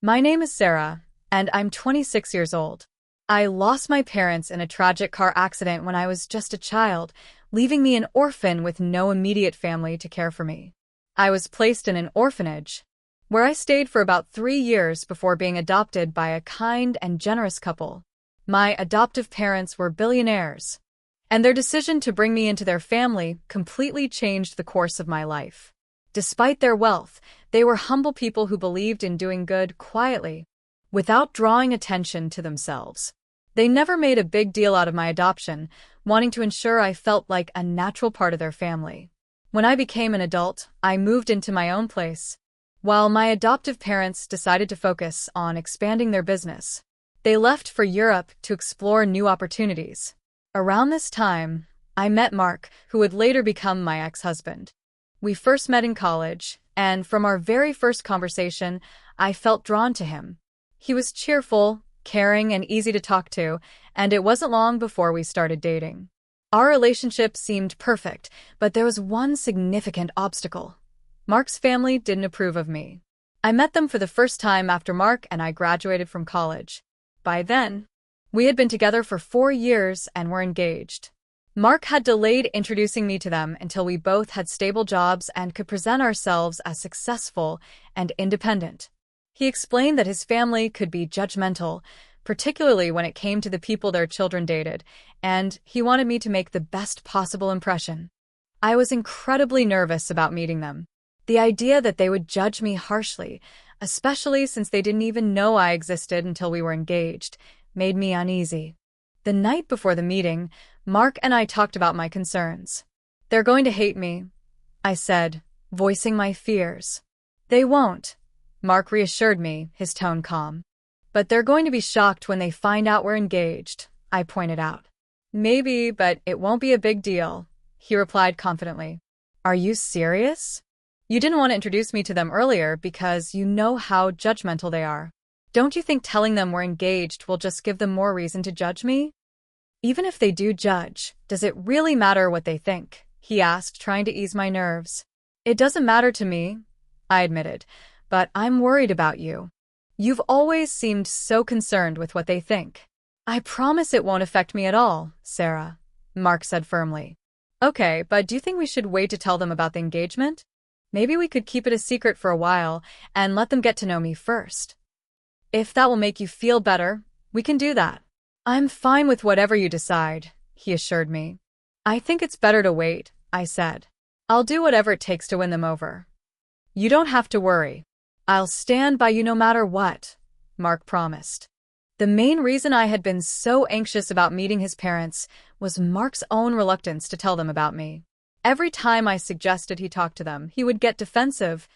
My name is Sarah, and I'm 26 years old. I lost my parents in a tragic car accident when I was just a child, leaving me an orphan with no immediate family to care for me. I was placed in an orphanage, where I stayed for about 3 years before being adopted by a kind and generous couple. My adoptive parents were billionaires, and their decision to bring me into their family completely changed the course of my life. Despite their wealth, they were humble people who believed in doing good quietly, without drawing attention to themselves. They never made a big deal out of my adoption, wanting to ensure I felt like a natural part of their family. When I became an adult, I moved into my own place, while my adoptive parents decided to focus on expanding their business. They left for Europe to explore new opportunities. Around this time, I met Mark, who would later become my ex-husband. We first met in college, and from our very first conversation, I felt drawn to him. He was cheerful, caring, and easy to talk to, and it wasn't long before we started dating. Our relationship seemed perfect, but there was one significant obstacle. Mark's family didn't approve of me. I met them for the first time after Mark and I graduated from college. By then, we had been together for 4 years and were engaged. Mark had delayed introducing me to them until we both had stable jobs and could present ourselves as successful and independent. He explained that his family could be judgmental, particularly when it came to the people their children dated, and he wanted me to make the best possible impression. I was incredibly nervous about meeting them. The idea that they would judge me harshly, especially since they didn't even know I existed until we were engaged, made me uneasy. The night before the meeting, Mark and I talked about my concerns. "They're going to hate me," I said, voicing my fears. "They won't," Mark reassured me, his tone calm. "But they're going to be shocked when they find out we're engaged," I pointed out. "Maybe, but it won't be a big deal," he replied confidently. "Are you serious? You didn't want to introduce me to them earlier because you know how judgmental they are. Don't you think telling them we're engaged will just give them more reason to judge me?" "Even if they do judge, does it really matter what they think?" he asked, trying to ease my nerves. "It doesn't matter to me," I admitted, "but I'm worried about you. You've always seemed so concerned with what they think." "I promise it won't affect me at all, Sarah," Mark said firmly. "Okay, but do you think we should wait to tell them about the engagement? Maybe we could keep it a secret for a while and let them get to know me first. If that will make you feel better, we can do that." "I'm fine with whatever you decide," he assured me. "I think it's better to wait," I said. "I'll do whatever it takes to win them over." "You don't have to worry. I'll stand by you no matter what," Mark promised. The main reason I had been so anxious about meeting his parents was Mark's own reluctance to tell them about me. Every time I suggested he talk to them, he would get defensive,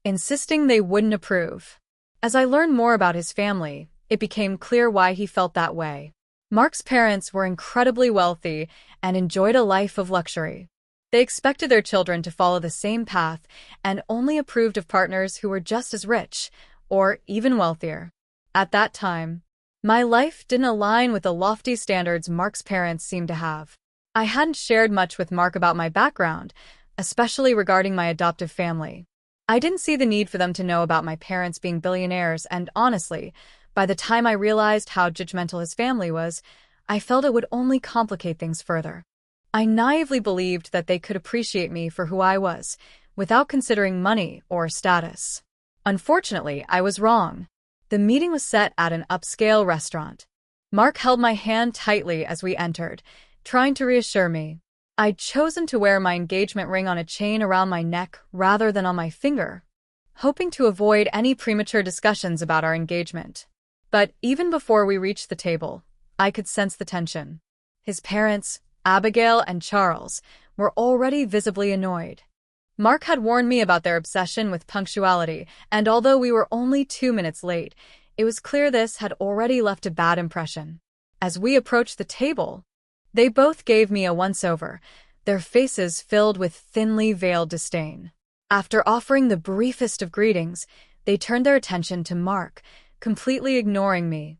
insisting they wouldn't approve. As I learned more about his family, it became clear why he felt that way. Mark's parents were incredibly wealthy and enjoyed a life of luxury. They expected their children to follow the same path and only approved of partners who were just as rich, or even wealthier. At that time, my life didn't align with the lofty standards Mark's parents seemed to have. I hadn't shared much with Mark about my background, especially regarding my adoptive family. I didn't see the need for them to know about my parents being billionaires, and honestly, by the time I realized how judgmental his family was, I felt it would only complicate things further. I naively believed that they could appreciate me for who I was, without considering money or status. Unfortunately, I was wrong. The meeting was set at an upscale restaurant. Mark held my hand tightly as we entered, trying to reassure me. I'd chosen to wear my engagement ring on a chain around my neck rather than on my finger, hoping to avoid any premature discussions about our engagement. But even before we reached the table, I could sense the tension. His parents, Abigail and Charles, were already visibly annoyed. Mark had warned me about their obsession with punctuality, and although we were only 2 minutes late, it was clear this had already left a bad impression. As we approached the table, they both gave me a once-over, their faces filled with thinly veiled disdain. After offering the briefest of greetings, they turned their attention to Mark, completely ignoring me.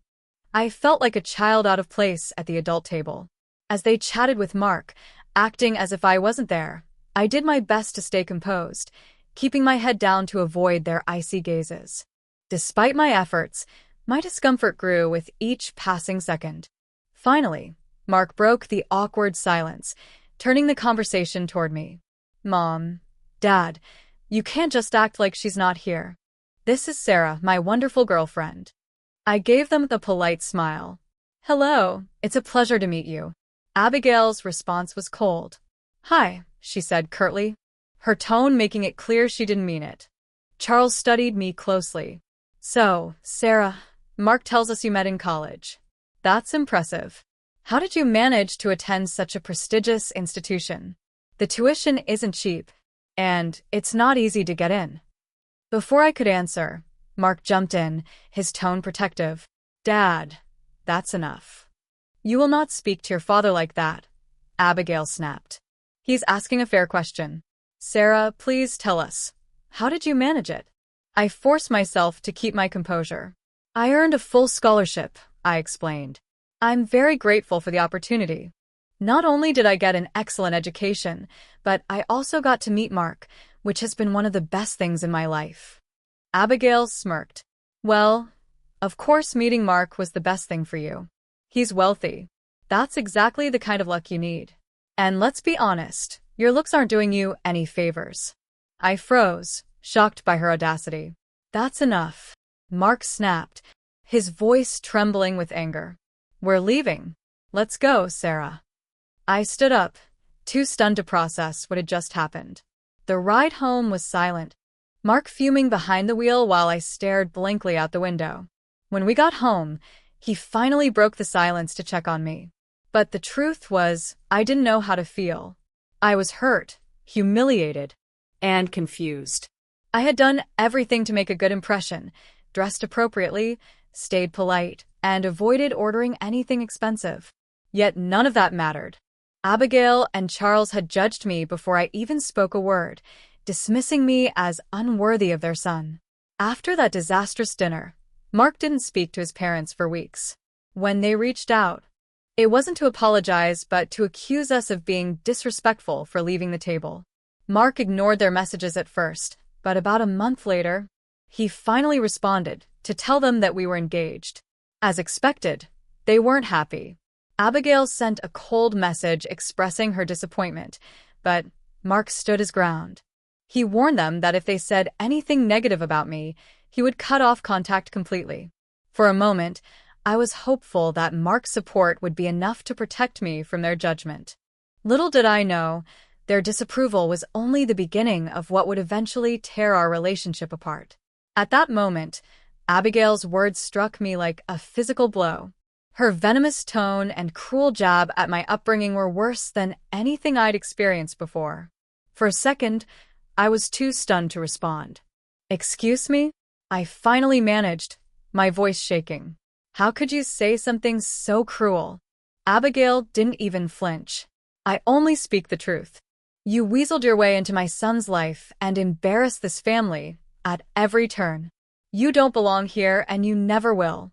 I felt like a child out of place at the adult table. As they chatted with Mark, acting as if I wasn't there, I did my best to stay composed, keeping my head down to avoid their icy gazes. Despite my efforts, my discomfort grew with each passing second. Finally, Mark broke the awkward silence, turning the conversation toward me. Mom, Dad, you can't just act like she's not here. This is Sarah, my wonderful girlfriend. I gave them the polite smile. Hello, it's a pleasure to meet you. Abigail's response was cold. Hi, she said curtly, her tone making it clear she didn't mean it. Charles studied me closely. So, Sarah, Mark tells us you met in college. That's impressive. How did you manage to attend such a prestigious institution? The tuition isn't cheap, and it's not easy to get in. Before I could answer, Mark jumped in, his tone protective. Dad, that's enough. You will not speak to your father like that, Abigail snapped. He's asking a fair question. Sarah, please tell us. How did you manage it? I forced myself to keep my composure. I earned a full scholarship, I explained. I'm very grateful for the opportunity. Not only did I get an excellent education, but I also got to meet Mark, which has been one of the best things in my life. Abigail smirked. Well, of course meeting Mark was the best thing for you. He's wealthy. That's exactly the kind of luck you need. And let's be honest, your looks aren't doing you any favors. I froze, shocked by her audacity. That's enough, Mark snapped, his voice trembling with anger. We're leaving. Let's go, Sarah. I stood up, too stunned to process what had just happened. The ride home was silent, Mark fuming behind the wheel while I stared blankly out the window. When we got home, he finally broke the silence to check on me. But the truth was, I didn't know how to feel. I was hurt, humiliated, and confused. I had done everything to make a good impression, dressed appropriately, stayed polite, and avoided ordering anything expensive. Yet none of that mattered. Abigail and Charles had judged me before I even spoke a word, dismissing me as unworthy of their son. After that disastrous dinner, Mark didn't speak to his parents for weeks. When they reached out, it wasn't to apologize, but to accuse us of being disrespectful for leaving the table. Mark ignored their messages at first, but about a month later, he finally responded to tell them that we were engaged. As expected, they weren't happy. Abigail sent a cold message expressing her disappointment, but Mark stood his ground. He warned them that if they said anything negative about me, he would cut off contact completely. For a moment, I was hopeful that Mark's support would be enough to protect me from their judgment. Little did I know, their disapproval was only the beginning of what would eventually tear our relationship apart. At that moment, Abigail's words struck me like a physical blow. Her venomous tone and cruel jab at my upbringing were worse than anything I'd experienced before. For a second, I was too stunned to respond. Excuse me? I finally managed, my voice shaking. How could you say something so cruel? Abigail didn't even flinch. I only speak the truth. You weaseled your way into my son's life and embarrassed this family at every turn. You don't belong here and you never will.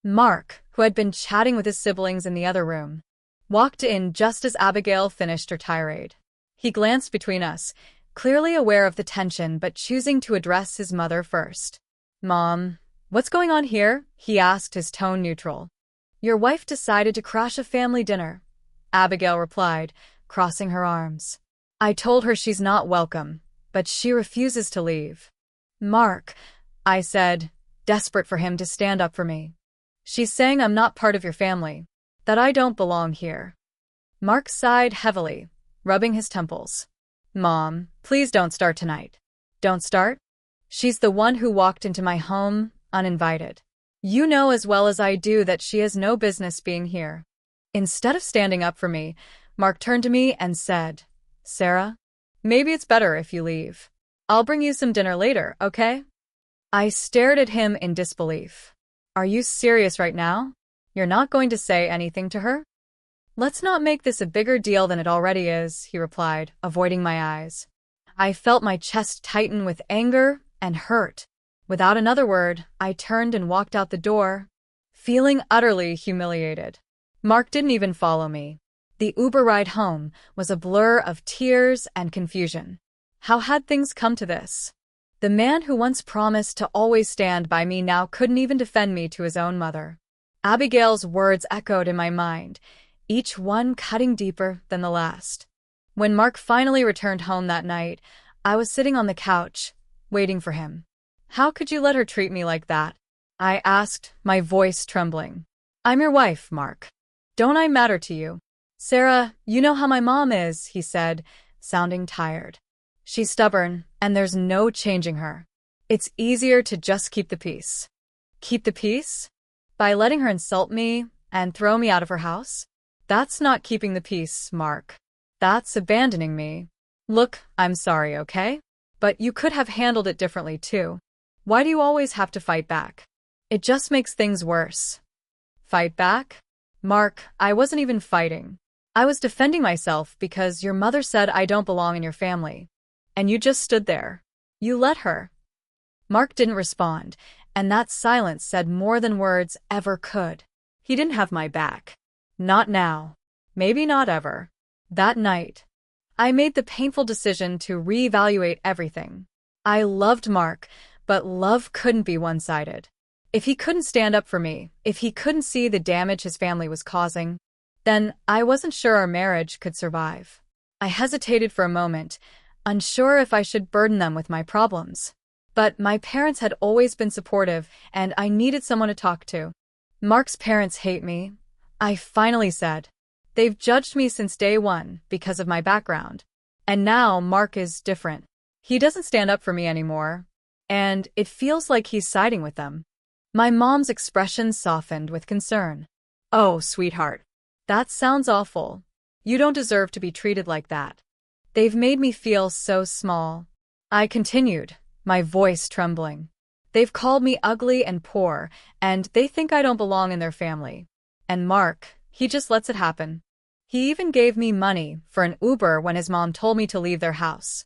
Mark, who had been chatting with his siblings in the other room, walked in just as Abigail finished her tirade. He glanced between us, clearly aware of the tension but choosing to address his mother first. Mom, what's going on here? He asked, his tone neutral. Your wife decided to crash a family dinner, Abigail replied, crossing her arms. I told her she's not welcome, but she refuses to leave. Mark, I said, desperate for him to stand up for me. She's saying I'm not part of your family, that I don't belong here. Mark sighed heavily, rubbing his temples. Mom, please don't start tonight. Don't start? She's the one who walked into my home, uninvited. You know as well as I do that she has no business being here. Instead of standing up for me, Mark turned to me and said, Sarah, maybe it's better if you leave. I'll bring you some dinner later, okay? I stared at him in disbelief. Are you serious right now? You're not going to say anything to her? Let's not make this a bigger deal than it already is, he replied, avoiding my eyes. I felt my chest tighten with anger and hurt. Without another word, I turned and walked out the door, feeling utterly humiliated. Mark didn't even follow me. The Uber ride home was a blur of tears and confusion. How had things come to this? The man who once promised to always stand by me now couldn't even defend me to his own mother. Abigail's words echoed in my mind, each one cutting deeper than the last. When Mark finally returned home that night, I was sitting on the couch, waiting for him. "How could you let her treat me like that?" I asked, my voice trembling. "I'm your wife, Mark. Don't I matter to you?" "Sarah, you know how my mom is," he said, sounding tired. "She's stubborn, and there's no changing her. It's easier to just keep the peace." Keep the peace? By letting her insult me and throw me out of her house? That's not keeping the peace, Mark. That's abandoning me. Look, I'm sorry, okay? But you could have handled it differently too. Why do you always have to fight back? It just makes things worse. Fight back? Mark, I wasn't even fighting. I was defending myself because your mother said I don't belong in your family. And you just stood there. You let her. Mark didn't respond, and that silence said more than words ever could. He didn't have my back. Not now. Maybe not ever. That night, I made the painful decision to reevaluate everything. I loved Mark, but love couldn't be one-sided. If he couldn't stand up for me, if he couldn't see the damage his family was causing, then I wasn't sure our marriage could survive. I hesitated for a moment, unsure if I should burden them with my problems. But my parents had always been supportive, and I needed someone to talk to. "Mark's parents hate me," I finally said. "They've judged me since day one because of my background. And now Mark is different. He doesn't stand up for me anymore, and it feels like he's siding with them." My mom's expression softened with concern. "Oh, sweetheart. That sounds awful. You don't deserve to be treated like that. They've made me feel so small." I continued, my voice trembling. "They've called me ugly and poor, and they think I don't belong in their family. And Mark, he just lets it happen. He even gave me money for an Uber when his mom told me to leave their house."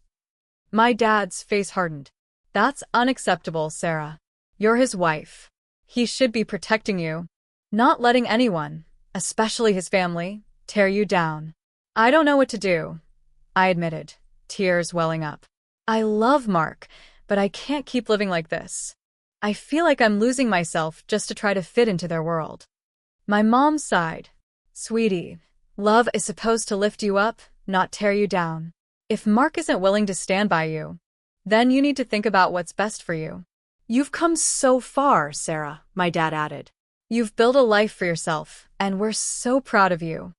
My dad's face hardened. "That's unacceptable, Sarah. You're his wife. He should be protecting you, not letting anyone, especially his family, tear you down." "I don't know what to do," I admitted, tears welling up. "I love Mark, but I can't keep living like this. I feel like I'm losing myself just to try to fit into their world." My mom sighed. "Sweetie, love is supposed to lift you up, not tear you down. If Mark isn't willing to stand by you, then you need to think about what's best for you." "You've come so far, Sarah," my dad added. "You've built a life for yourself, and we're so proud of you.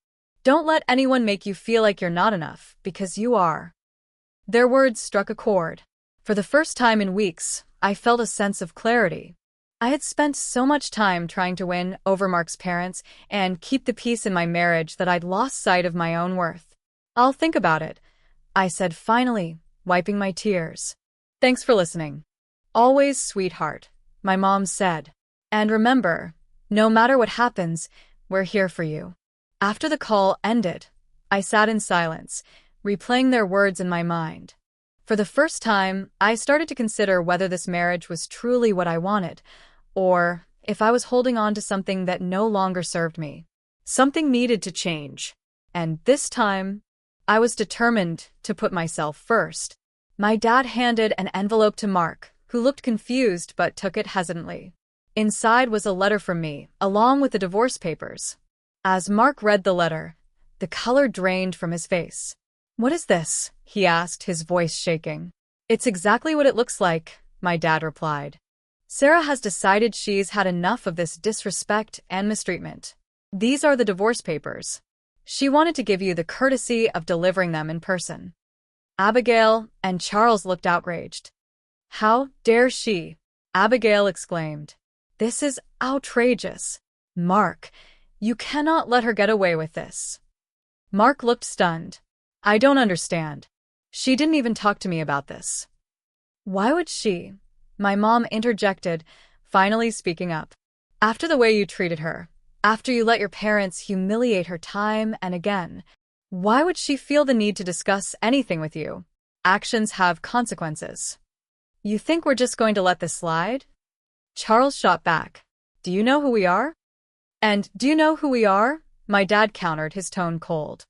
Don't let anyone make you feel like you're not enough, because you are." Their words struck a chord. For the first time in weeks, I felt a sense of clarity. I had spent so much time trying to win over Mark's parents and keep the peace in my marriage that I'd lost sight of my own worth. "I'll think about it," I said finally, wiping my tears. "Thanks for listening. Always, sweetheart," my mom said. "And remember, no matter what happens, we're here for you." After the call ended, I sat in silence, replaying their words in my mind. For the first time, I started to consider whether this marriage was truly what I wanted, or if I was holding on to something that no longer served me. Something needed to change, and this time, I was determined to put myself first. My dad handed an envelope to Mark, who looked confused but took it hesitantly. Inside was a letter from me, along with the divorce papers. As Mark read the letter, the color drained from his face. "What is this?" he asked, his voice shaking. "It's exactly what it looks like," my dad replied. "Sarah has decided she's had enough of this disrespect and mistreatment. These are the divorce papers. She wanted to give you the courtesy of delivering them in person." Abigail and Charles looked outraged. "How dare she?" Abigail exclaimed. "This is outrageous. Mark, you cannot let her get away with this." Mark looked stunned. "I don't understand. She didn't even talk to me about this." "Why would she?" My mom interjected, finally speaking up. "After the way you treated her, after you let your parents humiliate her time and again, why would she feel the need to discuss anything with you? Actions have consequences." "You think we're just going to let this slide?" Charles shot back. "Do you know who we are?" "And do you know who we are?" My dad countered, his tone cold.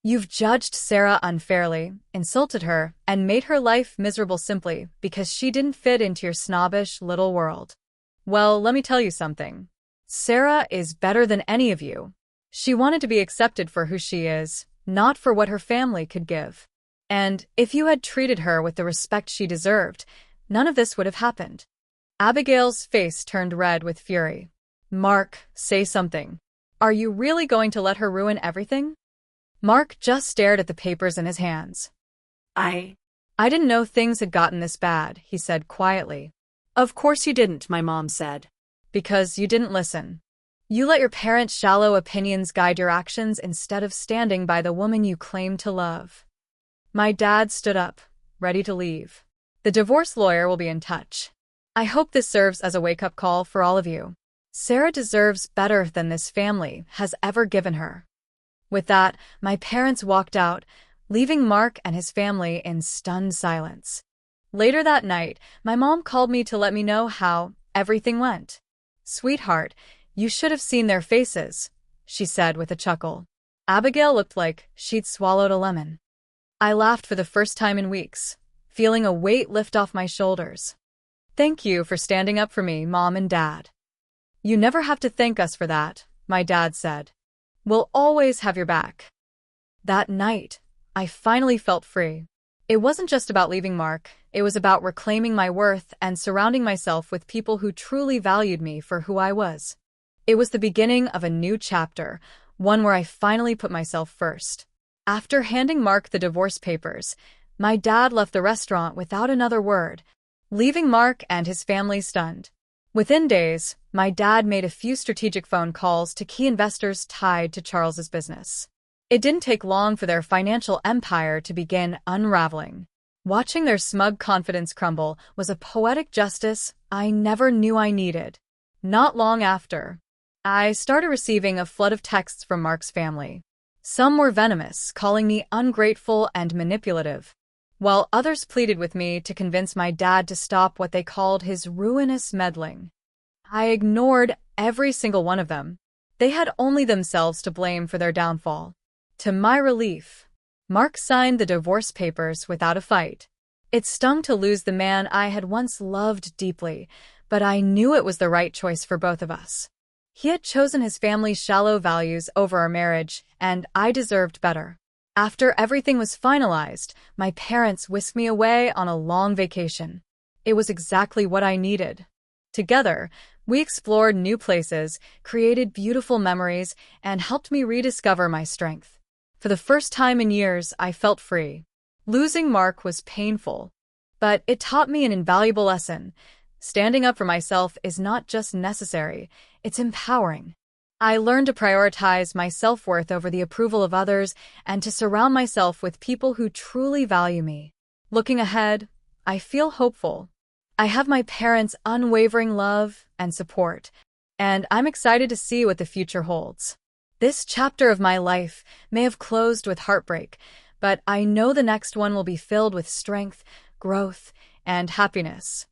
You've judged Sarah unfairly, insulted her, and made her life miserable simply because she didn't fit into your snobbish little world. Well, let me tell you something. Sarah is better than any of you. She wanted to be accepted for who she is, not for what her family could give. And if you had treated her with the respect she deserved, none of this would have happened. Abigail's face turned red with fury. Mark, say something. Are you really going to let her ruin everything? Mark just stared at the papers in his hands. I didn't know things had gotten this bad, he said quietly. Of course you didn't, my mom said. Because you didn't listen. You let your parents' shallow opinions guide your actions instead of standing by the woman you claim to love. My dad stood up, ready to leave. The divorce lawyer will be in touch. I hope this serves as a wake-up call for all of you. Sarah deserves better than this family has ever given her. With that, my parents walked out, leaving Mark and his family in stunned silence. Later that night, my mom called me to let me know how everything went. Sweetheart, you should have seen their faces, she said with a chuckle. Abigail looked like she'd swallowed a lemon. I laughed for the first time in weeks, feeling a weight lift off my shoulders. Thank you for standing up for me, Mom and Dad. You never have to thank us for that, my dad said. We'll always have your back. That night, I finally felt free. It wasn't just about leaving Mark, it was about reclaiming my worth and surrounding myself with people who truly valued me for who I was. It was the beginning of a new chapter, one where I finally put myself first. After handing Mark the divorce papers, my dad left the restaurant without another word, leaving Mark and his family stunned. Within days, my dad made a few strategic phone calls to key investors tied to Charles's business. It didn't take long for their financial empire to begin unraveling. Watching their smug confidence crumble was a poetic justice I never knew I needed. Not long after, I started receiving a flood of texts from Mark's family. Some were venomous, calling me ungrateful and manipulative, while others pleaded with me to convince my dad to stop what they called his ruinous meddling. I ignored every single one of them. They had only themselves to blame for their downfall. To my relief, Mark signed the divorce papers without a fight. It stung to lose the man I had once loved deeply, but I knew it was the right choice for both of us. He had chosen his family's shallow values over our marriage, and I deserved better. After everything was finalized, my parents whisked me away on a long vacation. It was exactly what I needed. Together, we explored new places, created beautiful memories, and helped me rediscover my strength. For the first time in years, I felt free. Losing Mark was painful, but it taught me an invaluable lesson. Standing up for myself is not just necessary, it's empowering. I learned to prioritize my self-worth over the approval of others and to surround myself with people who truly value me. Looking ahead, I feel hopeful. I have my parents' unwavering love and support, and I'm excited to see what the future holds. This chapter of my life may have closed with heartbreak, but I know the next one will be filled with strength, growth, and happiness.